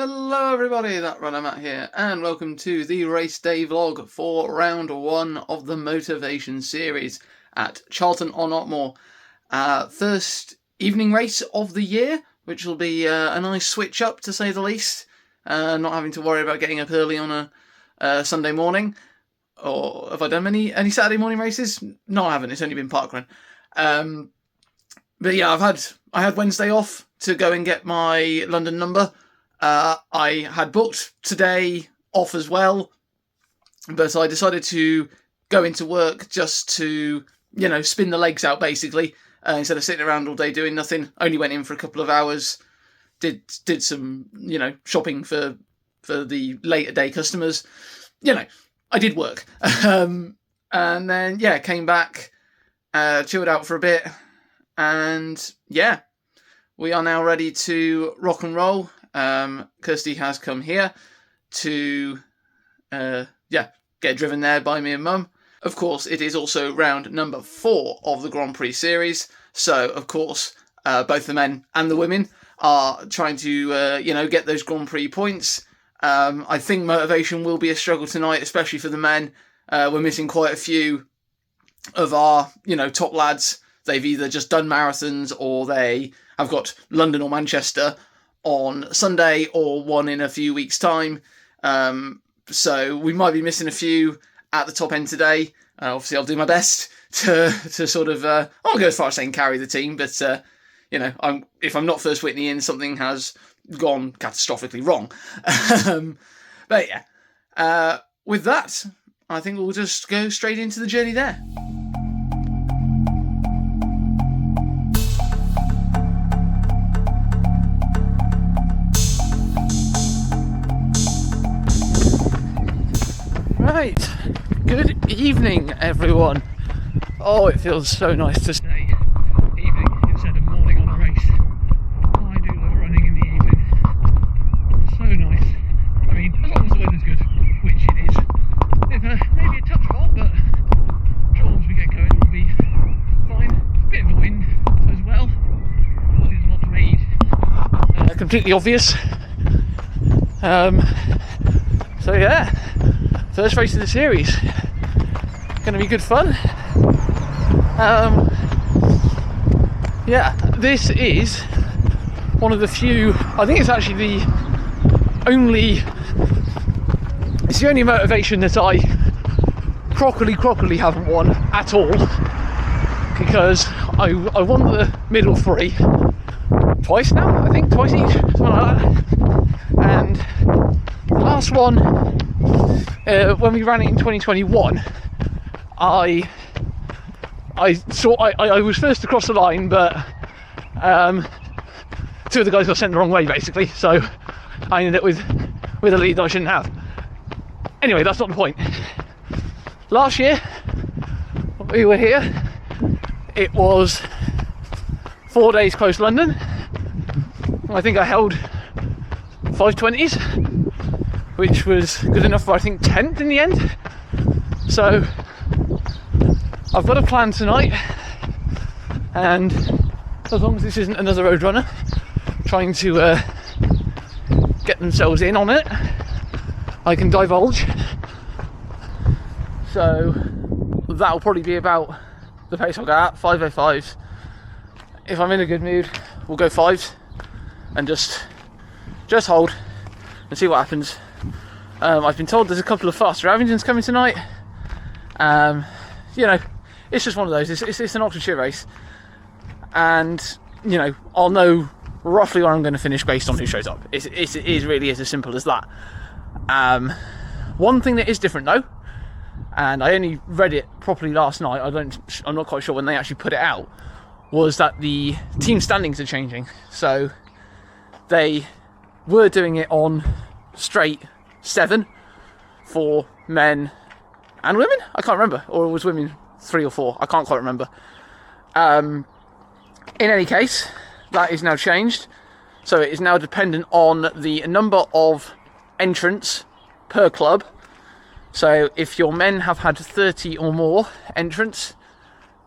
Hello everybody, that runner Matt here, and welcome to the race day vlog for round 1 of the Motavation series at Charlton On-Otmoor. First evening race of the year, which will be a nice switch up to say the least. Not having to worry about getting up early on a Sunday morning. Or have I done any Saturday morning races? No, I haven't, it's only been parkrun. But yeah, I had Wednesday off to go and get my London number. I had booked today off as well, but I decided to go into work just to, spin the legs out basically, instead of sitting around all day doing nothing. Only went in for a couple of hours, did some, shopping for the later day customers. I did work. And then, came back, chilled out for a bit, and we are now ready to rock and roll. Kirsty has come here to, get driven there by me and Mum. Of course, it is also round number 4 of the Grand Prix series, so of course, both the men and the women are trying to, get those Grand Prix points. I think Motavation will be a struggle tonight, especially for the men. We're missing quite a few of our, top lads. They've either just done marathons or they have got London or Manchester on Sunday or one in a few weeks' time. So we might be missing a few at the top end today. Obviously, I'll do my best to sort of, I won't go as far as saying carry the team, but, if I'm not first Whitney in, something has gone catastrophically wrong. But with that, I think we'll just go straight into the journey there. Right, good evening everyone. Oh, it feels so nice to say evening instead of morning on a race. I do love running in the evening. So nice. I mean, as long as the weather's good, which it is. If maybe a touch hot, but sure once we get going we'll be fine. Bit of a wind as well, which is not made completely obvious. So yeah. First race of the series, going to be good fun. This is one of the few, I think it's actually the only Motavation that I properly haven't won at all, because I won the middle 3 twice now, I think, twice each, something like that. And the last one, when we ran it in 2021, I was first across the line, but 2 of the guys got sent the wrong way basically, so I ended up with a lead that I shouldn't have. Anyway, that's not the point. Last year we were here, it was 4 days close to London. I think I held 5:20s, which was good enough for, I think, 10th in the end. So I've got a plan tonight, and as long as this isn't another road runner trying to get themselves in on it, I can divulge. So that'll probably be about the pace I'll go at, 5:05s. If I'm in a good mood, we'll go 5s and just hold and see what happens. I've been told there's a couple of faster Avengers coming tonight. It's just one of those. It's an Oxfordshire race, and I'll know roughly where I'm going to finish based on who shows up. It really is as simple as that. One thing that is different though, and I only read it properly last night. I'm not quite sure when they actually put it out. Was that the team standings are changing? So they were doing it on straight 7 for men and women. I can't remember, or it was women 3 or 4. I can't quite remember. In any case, that is now changed. So it is now dependent on the number of entrants per club. So if your men have had 30 or more entrants,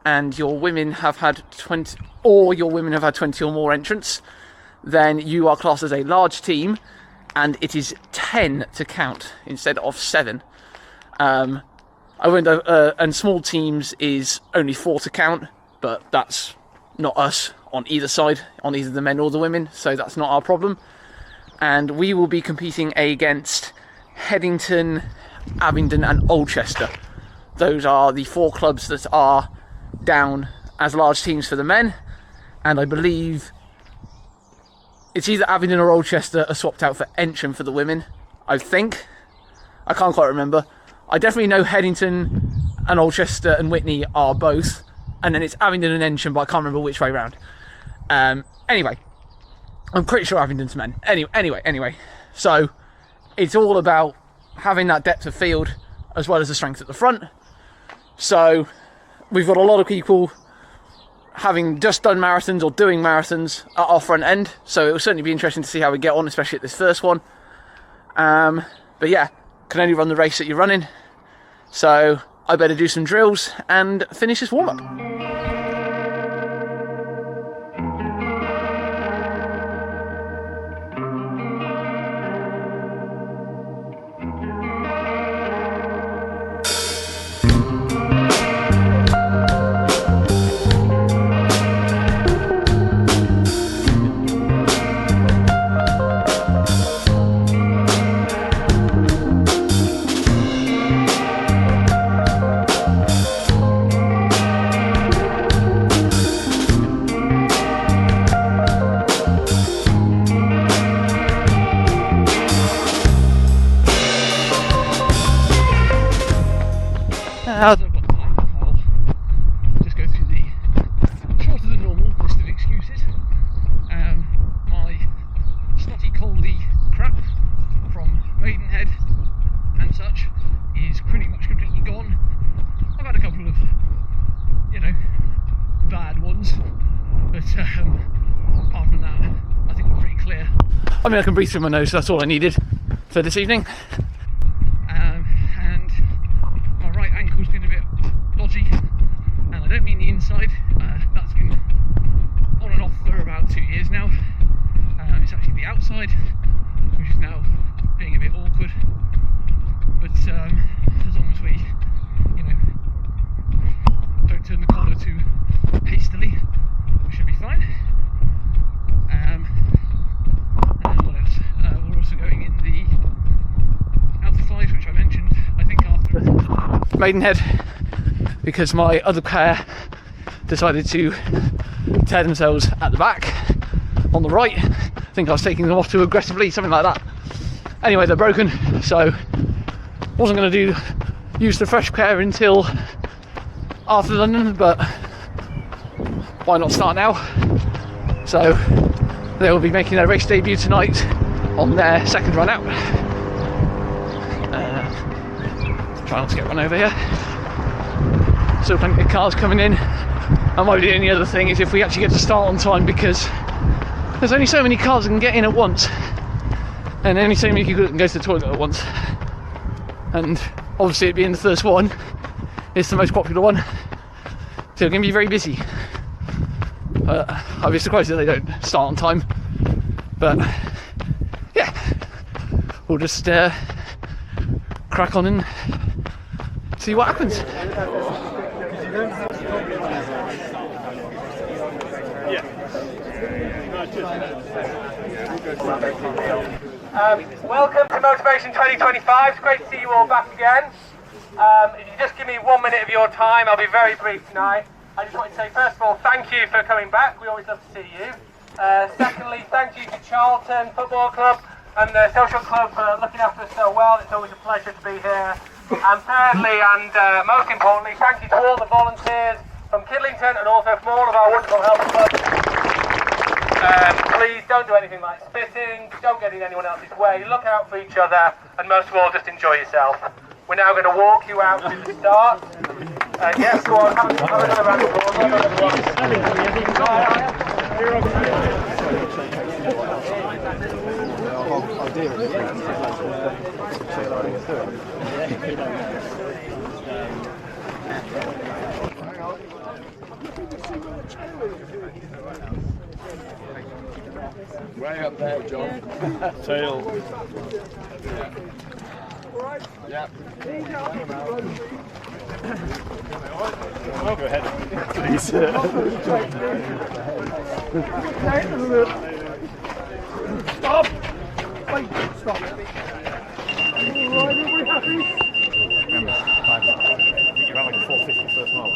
and your women have had 20, or your women have had 20 or more entrants, then you are classed as a large team, and it is 10 to count instead of 7. I went and small teams is only 4 to count, but that's not us on either side, on either the men or the women, so that's not our problem. And we will be competing against Headington, Abingdon and Oldchester. Those are the 4 clubs that are down as large teams for the men, and I believe it's either Abingdon or Oldchester are swapped out for Ensham for the women, I think. I can't quite remember. I definitely know Headington and Oldchester and Witney are both, and then it's Abingdon and Ensham, but I can't remember which way round. Anyway, I'm pretty sure Abingdon's men. Anyway, so it's all about having that depth of field as well as the strength at the front. So we've got a lot of people having just done marathons or doing marathons at our front end, so it will certainly be interesting to see how we get on, especially at this first one. But yeah, can only run the race that you're running, so I better do some drills and finish this warm-up. I've got time, I'll just go through the shorter than normal list of excuses. My snotty coldy crap from Maidenhead and such is pretty much completely gone. I've had a couple of, bad ones, but apart from that, I think we're pretty clear. I mean, I can breathe through my nose, so that's all I needed for this evening. And my right ankle's been a bit dodgy, and I don't mean the inside. That's been on and off for about 2 years now. It's actually the outside, which is now being a bit awkward. But as long as we, don't turn the corner too hastily, we should be fine. And what else? We're also going in the Alpha 5, which I mentioned, I think, after Maidenhead, because my other pair decided to tear themselves at the back on the right. I think I was taking them off too aggressively, something like that. Anyway, they're broken, so wasn't going to use the fresh pair until after London, but why not start now? So they will be making their race debut tonight on their second run out. Try not to get run over here. Still plenty of cars coming in. And might be the only other thing is if we actually get to start on time, because there's only so many cars that can get in at once, and only so many people can go to the toilet at once. And obviously it being the first one, it's the most popular one, so it's going to be very busy. I'd be surprised that they don't start on time, but yeah, we'll just crack on and see what happens. Welcome to Motavation 2025. It's great to see you all back again. If you just give me 1 minute of your time, I'll be very brief tonight. I just want to say, first of all, thank you for coming back. We always love to see you. Secondly, thank you to Charlton Football Club and the Social Club for looking after us so well. It's always a pleasure to be here. And thirdly, and most importantly, thank you to all the volunteers from Kidlington and also from all of our wonderful health clubs. Please don't do anything like spitting, don't get in anyone else's way, look out for each other, and most of all, just enjoy yourself. We're now going to walk you out to the start. Yes, go on, have another round of applause. Way up there, John. Tail. Yeah. Go ahead, please. Stop! Wait, stop. Alright, are we happy? Remember, I think you're around like a 450 first mile.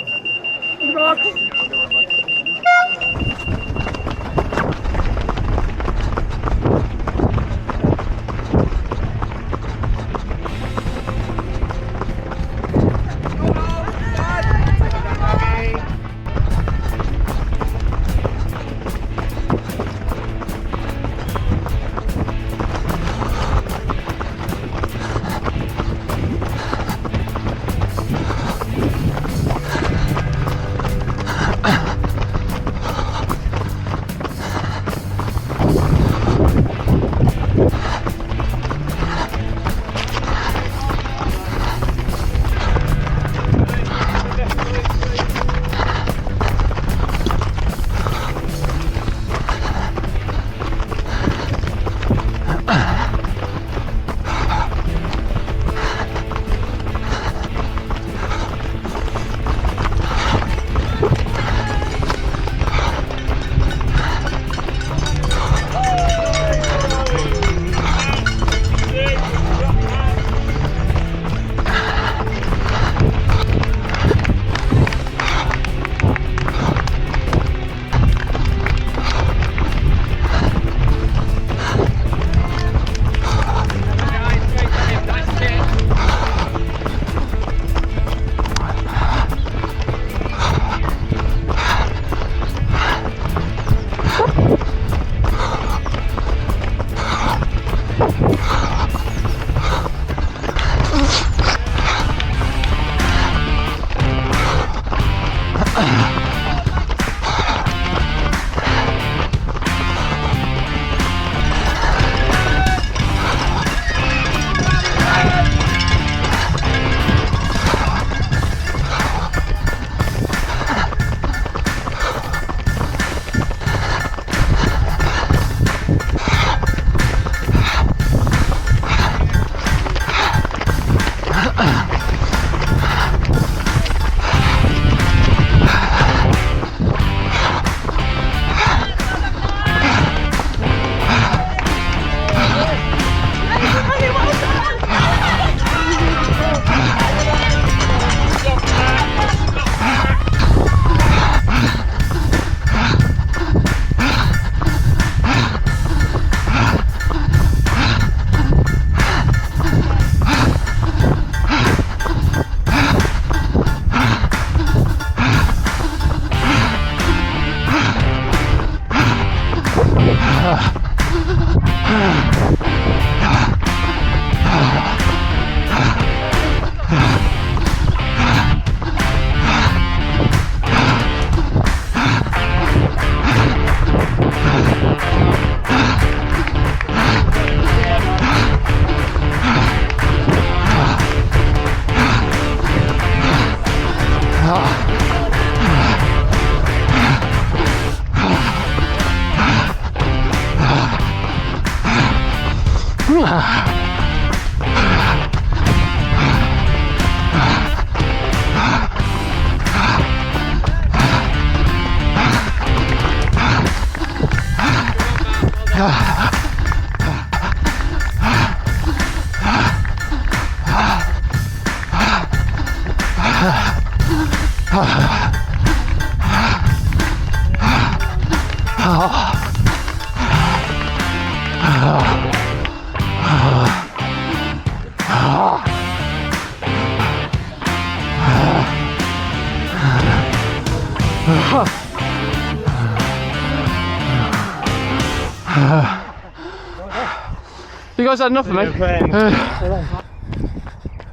You guys had enough of me?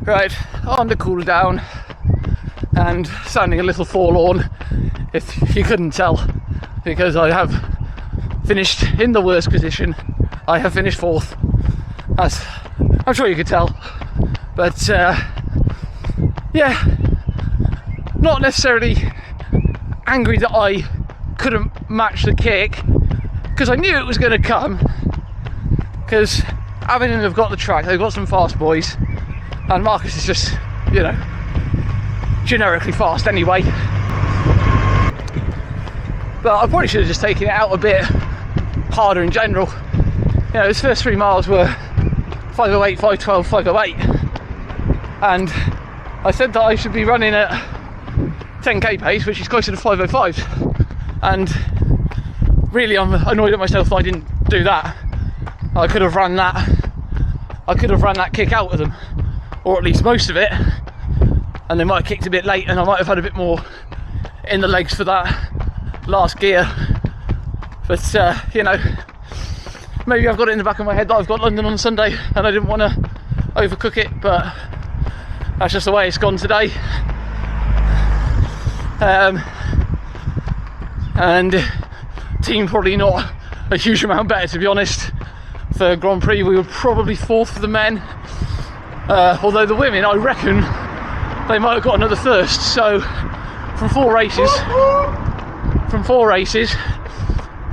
Right, on to cool down and sounding a little forlorn, if you couldn't tell, because I have finished in the worst position. I have finished fourth, as I'm sure you could tell, but yeah, not necessarily angry that I couldn't match the kick, because I knew it was going to come, because Aberdeen have got the track, they've got some fast boys, and Marcus is just, you know, generically fast anyway. But I probably should have just taken it out a bit harder in general. You know, his first 3 miles were 5:08, 5:12, 5:08, and I said that I should be running at 10k pace, which is closer to 5:05, and really I'm annoyed at myself that I didn't do that. I could have run that kick out of them, or at least most of it, and they might have kicked a bit late and I might have had a bit more in the legs for that last gear. But you know, maybe I've got it in the back of my head that I've got London on Sunday and I didn't want to overcook it, but that's just the way it's gone today. And team probably not a huge amount better, to be honest. For Grand Prix we were probably 4th for the men, although the women, I reckon they might have got another first. So from four races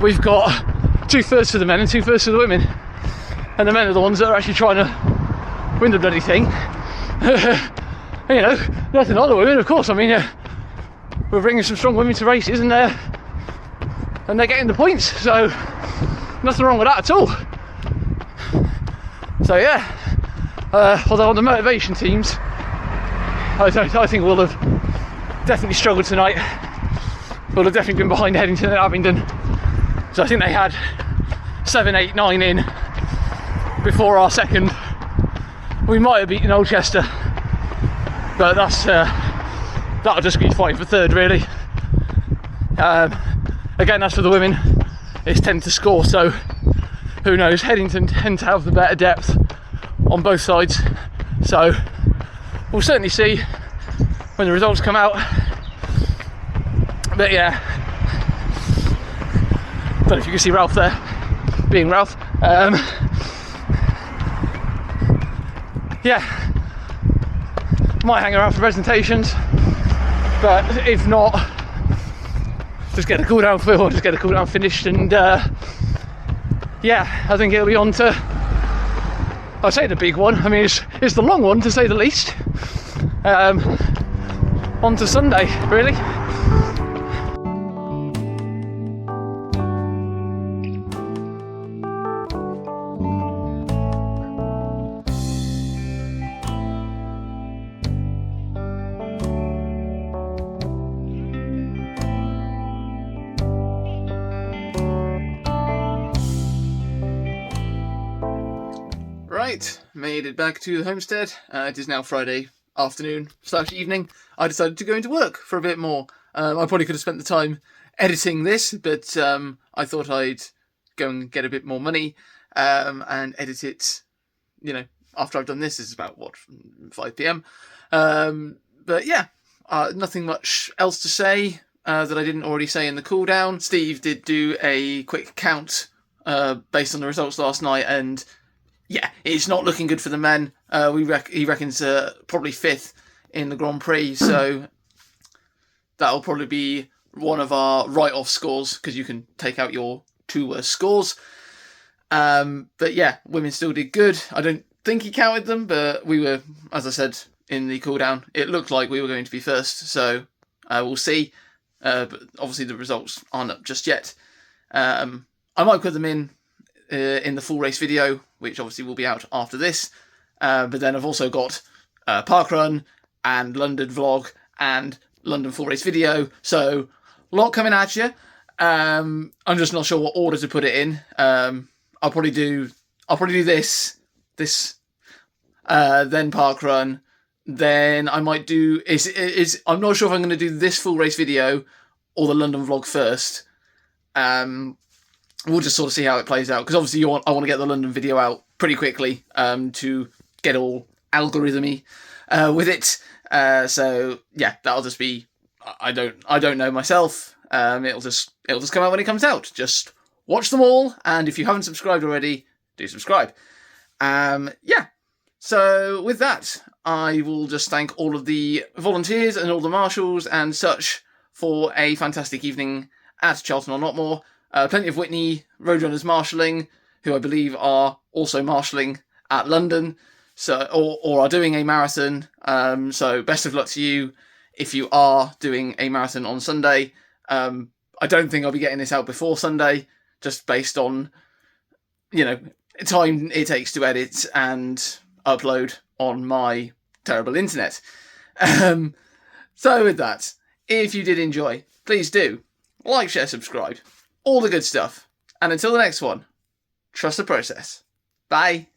we've got 2 firsts for the men and 2 firsts for the women, and the men are the ones that are actually trying to win the bloody thing. You know, nothing on the women, of course. I mean, we're bringing some strong women to races, and they're getting the points, so nothing wrong with that at all. So yeah, although on the motivation teams, I think we'll have definitely struggled tonight. We'll have definitely been behind Headington and Abingdon. So I think they had 7, 8, 9 in before our second. We might have beaten Oldchester, but that'll just be fighting for third, really. Again, as for the women, it's 10 to score, so who knows. Headington tend to have the better depth on both sides, so we'll certainly see when the results come out. But yeah, don't know if you can see Ralph there, being Ralph. Yeah, might hang around for presentations, but if not, just get the cool down feel, just get the cool down finished, and yeah, I think it'll be on to, I say the big one, I mean it's the long one to say the least, on to Sunday, really. Right, made it back to the homestead. It is now Friday afternoon / evening. I decided to go into work for a bit more. I probably could have spent the time editing this, but I thought I'd go and get a bit more money and edit it, you know, after I've done this. It's about, 5 p.m. But yeah, nothing much else to say that I didn't already say in the cool down. Steve did do a quick count based on the results last night, and yeah, it's not looking good for the men. He reckons probably 5th in the Grand Prix, so that'll probably be one of our write-off scores, because you can take out your 2 worst scores. But yeah, women still did good. I don't think he counted them, but we were, as I said in the cool down, it looked like we were going to be first, so we'll see. But obviously the results aren't up just yet. I might put them in the full race video, which obviously will be out after this. But then I've also got Parkrun and London vlog and London full race video. So a lot coming at you. I'm just not sure what order to put it in. I'll probably do this, then Parkrun. Then I might do I'm not sure if I'm going to do this full race video or the London vlog first. We'll just sort of see how it plays out, because obviously I want to get the London video out pretty quickly to get all algorithmy with it. So yeah, that'll just be, I don't know myself. It'll just come out when it comes out. Just watch them all, and if you haven't subscribed already, do subscribe. Yeah. So with that, I will just thank all of the volunteers and all the marshals and such for a fantastic evening at Charlton On-Otmoor. Plenty of Whitney Roadrunners Marshalling, who I believe are also marshalling at London, so or are doing a marathon. So best of luck to you if you are doing a marathon on Sunday. I don't think I'll be getting this out before Sunday, just based on, time it takes to edit and upload on my terrible internet. So with that, if you did enjoy, please do like, share, subscribe, all the good stuff. And until the next one, trust the process. Bye.